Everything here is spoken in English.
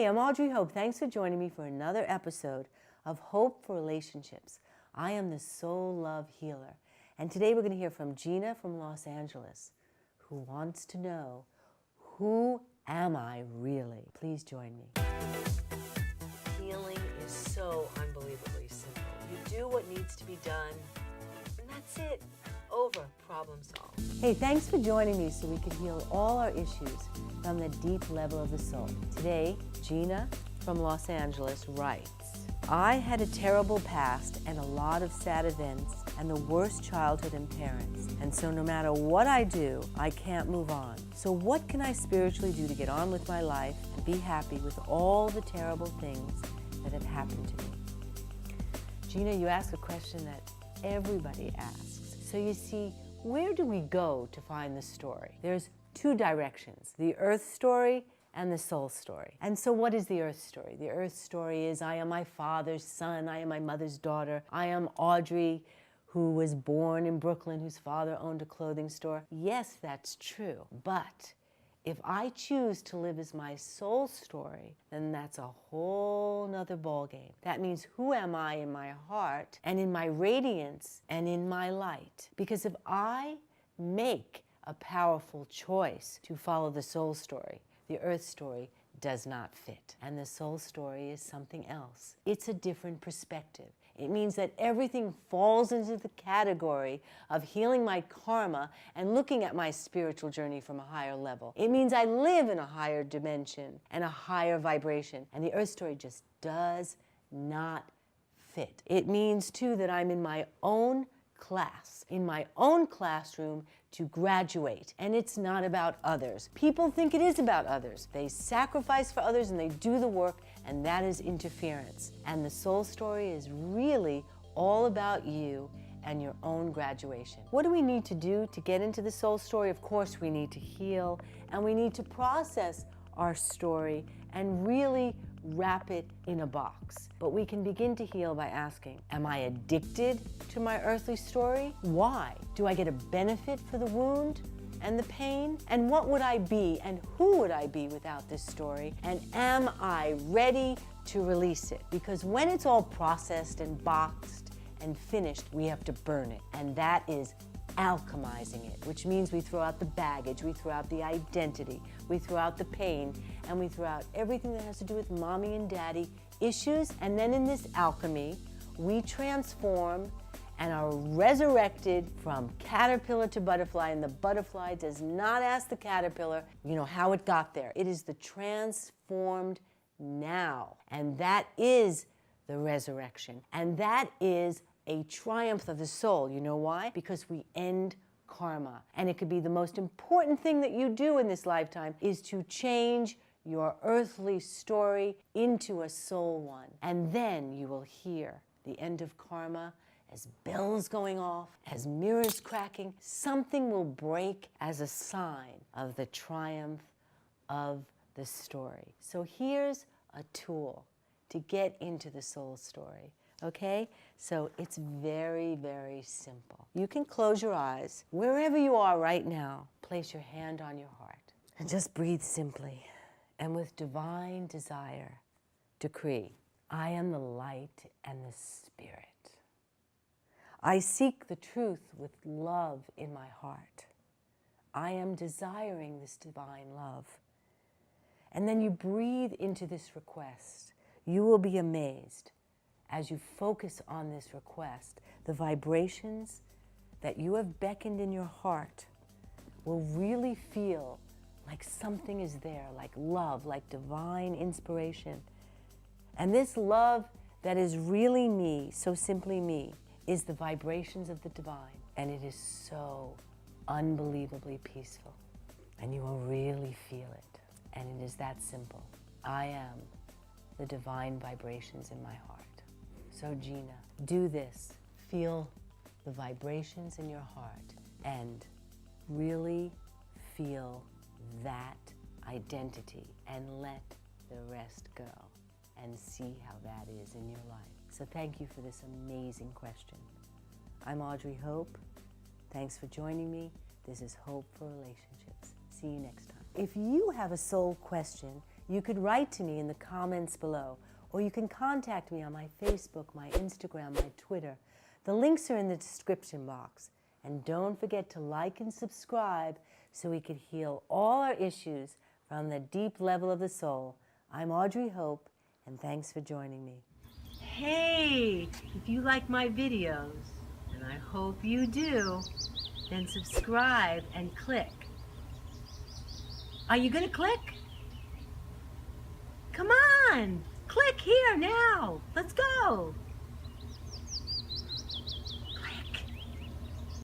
Hey, I'm Audrey Hope. Thanks for joining me for another episode of Hope for Relationships. I am the Soul Love Healer. And today we're going to hear from Gina from Los Angeles, who wants to know, who am I really? Please join me. Healing is so unbelievably simple. You do what needs to be done, and that's it. Over. Problem solved. Hey, thanks for joining me so we can heal all our issues from the deep level of the soul. Today, Gina from Los Angeles writes, I had a terrible past and a lot of sad events and the worst childhood and parents. And so no matter what I do, I can't move on. So what can I spiritually do to get on with my life and be happy with all the terrible things that have happened to me? Gina, you ask a question that everybody asks. So you see, where do we go to find the story? There's two directions, the earth story and the soul story. And so what is the earth story? The earth story is I am my father's son, I am my mother's daughter, I am Audrey, who was born in Brooklyn, whose father owned a clothing store. Yes, that's true, but if I choose to live as my soul story, then that's a whole nother ballgame. That means who am I in my heart and in my radiance and in my light? Because if I make a powerful choice to follow the soul story, the earth story does not fit. And the soul story is something else. It's a different perspective. It means that everything falls into the category of healing my karma and looking at my spiritual journey from a higher level. It means I live in a higher dimension and a higher vibration, and the earth story just does not fit. It means, too, that I'm in my own class, in my own classroom to graduate, and it's not about others. People think it is about others. They sacrifice for others and they do the work, and that is interference. And the soul story is really all about you and your own graduation. What do we need to do to get into the soul story? Of course, we need to heal, and we need to process our story and really wrap it in a box. But we can begin to heal by asking, am I addicted to my earthly story? Why? Do I get a benefit for the wound and the pain? And what would I be and who would I be without this story? And am I ready to release it? Because when it's all processed and boxed and finished, we have to burn it. And that is alchemizing it, which means we throw out the baggage, we throw out the identity, we throw out the pain, and we throw out everything that has to do with mommy and daddy issues. And then in this alchemy, we transform and are resurrected from caterpillar to butterfly, and the butterfly does not ask the caterpillar, how it got there. It is the transformed now, and that is the resurrection, and that is a triumph of the soul. You know why? Because we end karma. And it could be the most important thing that you do in this lifetime is to change your earthly story into a soul one. And then you will hear the end of karma as bells going off, as mirrors cracking. Something will break as a sign of the triumph of the story. So here's a tool to get into the soul story. Okay? So it's very, very simple. You can close your eyes. Wherever you are right now, place your hand on your heart and just breathe simply. And with divine desire, decree, I am the light and the spirit. I seek the truth with love in my heart. I am desiring this divine love. And then you breathe into this request. You will be amazed as you focus on this request, the vibrations that you have beckoned in your heart will really feel like something is there, like love, like divine inspiration. And this love that is really me, so simply me, is the vibrations of the divine. And it is so unbelievably peaceful. And you will really feel it. And it is that simple. I am the divine vibrations in my heart. So Gina, do this. Feel the vibrations in your heart and really feel that identity and let the rest go and see how that is in your life. So thank you for this amazing question. I'm Audrey Hope. Thanks for joining me. This is Hope for Relationships. See you next time. If you have a soul question you could write to me in the comments below, or you can contact me on my Facebook, my Instagram, my Twitter. The links are in the description box. And don't forget to like and subscribe so we could heal all our issues from the deep level of the soul. I'm Audrey Hope, and thanks for joining me. Hey, if you like my videos, and I hope you do, then subscribe and click. Are you gonna click? Come on, click here now. Let's go.